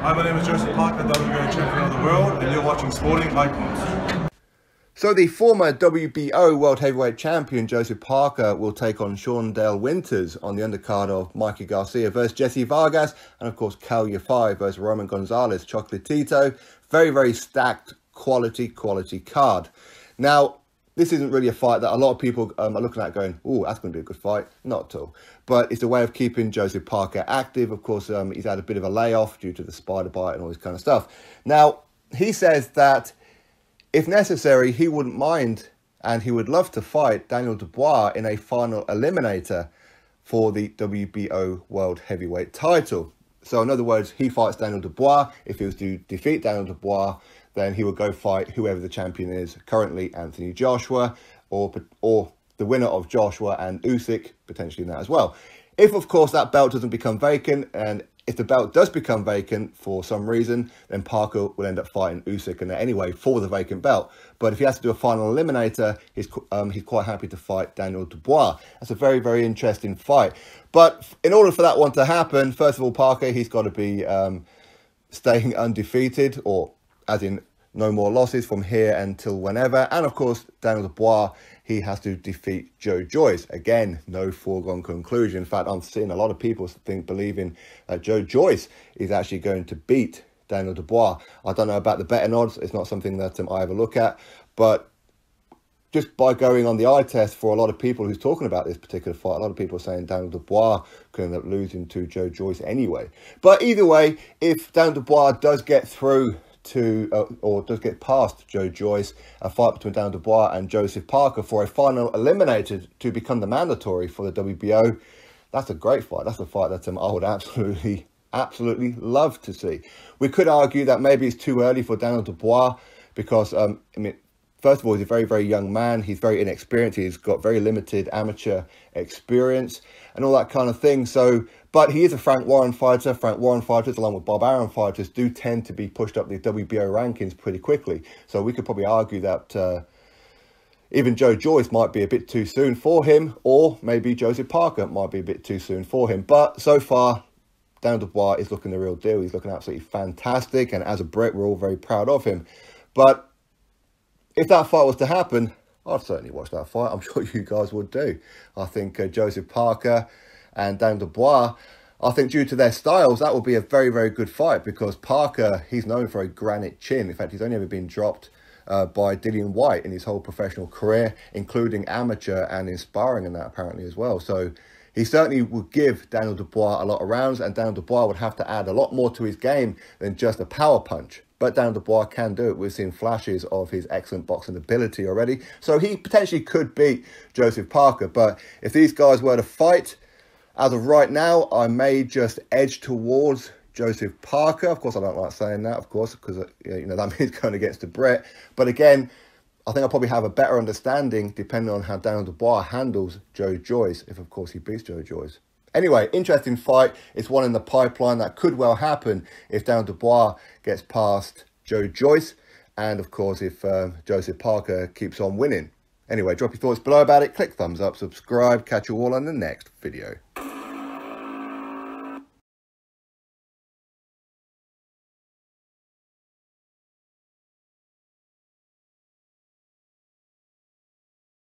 Hi, my name is Joseph Parker, WBO champion of the world, and you're watching Sporting Icons. So the former WBO World Heavyweight Champion Joseph Parker will take on Sean Dale Winters on the undercard of Mikey Garcia versus Jesse Vargas, and of course Cal Yafai versus Roman Gonzalez Chocolatito. Very, very stacked quality card. Now, this isn't really a fight that a lot of people are looking at going, oh, that's going to be a good fight. Not at all. But it's a way of keeping Joseph Parker active. Of course, he's had a bit of a layoff due to the spider bite and all this kind of stuff. Now, he says that if necessary, he wouldn't mind and he would love to fight Daniel Dubois in a final eliminator for the WBO World Heavyweight Title. So in other words, he fights Daniel Dubois. If he was to defeat Daniel Dubois, then he would go fight whoever the champion is, currently Anthony Joshua, or the winner of Joshua and Usyk, potentially in that as well. If, of course, that belt doesn't become vacant, and if the belt does become vacant for some reason, then Parker will end up fighting Usyk in there anyway for the vacant belt. But if he has to do a final eliminator, he's quite happy to fight Daniel Dubois. That's a very, very interesting fight. But in order for that one to happen, first of all, Parker, he's got to be staying undefeated, or as in no more losses from here until whenever. And of course, Daniel Dubois, he has to defeat Joe Joyce. Again, no foregone conclusion. In fact, I'm seeing a lot of people believing that Joe Joyce is actually going to beat Daniel Dubois. I don't know about the betting odds. It's not something that I ever look at. But just by going on the eye test for a lot of people who's talking about this particular fight, a lot of people are saying Daniel Dubois could end up losing to Joe Joyce anyway. But either way, if Daniel Dubois does get through or does get past Joe Joyce, a fight between Daniel Dubois and Joseph Parker for a final eliminator to become the mandatory for the WBO, that's a great fight. That's a fight that I would absolutely love to see. We could argue that maybe it's too early for Daniel Dubois because, I mean, first of all, he's a very, very young man. He's very inexperienced. He's got very limited amateur experience and all that kind of thing. So, but he is a Frank Warren fighter. Frank Warren fighters, along with Bob Arum fighters, do tend to be pushed up the WBO rankings pretty quickly. So we could probably argue that even Joe Joyce might be a bit too soon for him, or maybe Joseph Parker might be a bit too soon for him. But so far, Daniel Dubois is looking the real deal. He's looking absolutely fantastic. And as a Brit, we're all very proud of him. But if that fight was to happen, I'd certainly watch that fight. I'm sure you guys would do. I think Joseph Parker and Daniel Dubois, I think due to their styles, that would be a very, very good fight because Parker, he's known for a granite chin. In fact, he's only ever been dropped by Dillian Whyte in his whole professional career, including amateur and in sparring and that apparently as well. So he certainly would give Daniel Dubois a lot of rounds, and Daniel Dubois would have to add a lot more to his game than just a power punch. But Daniel Dubois can do it. We've seen flashes of his excellent boxing ability already. So he potentially could beat Joseph Parker. But if these guys were to fight, as of right now, I may just edge towards Joseph Parker. Of course, I don't like saying that, of course, because you know that means going against the Brit. But again, I think I'll probably have a better understanding depending on how Daniel Dubois handles Joe Joyce, if of course he beats Joe Joyce. Anyway, interesting fight. It's one in the pipeline that could well happen if Daniel Dubois gets past Joe Joyce. And of course, if Joseph Parker keeps on winning. Anyway, drop your thoughts below about it. Click thumbs up, subscribe. Catch you all on the next video.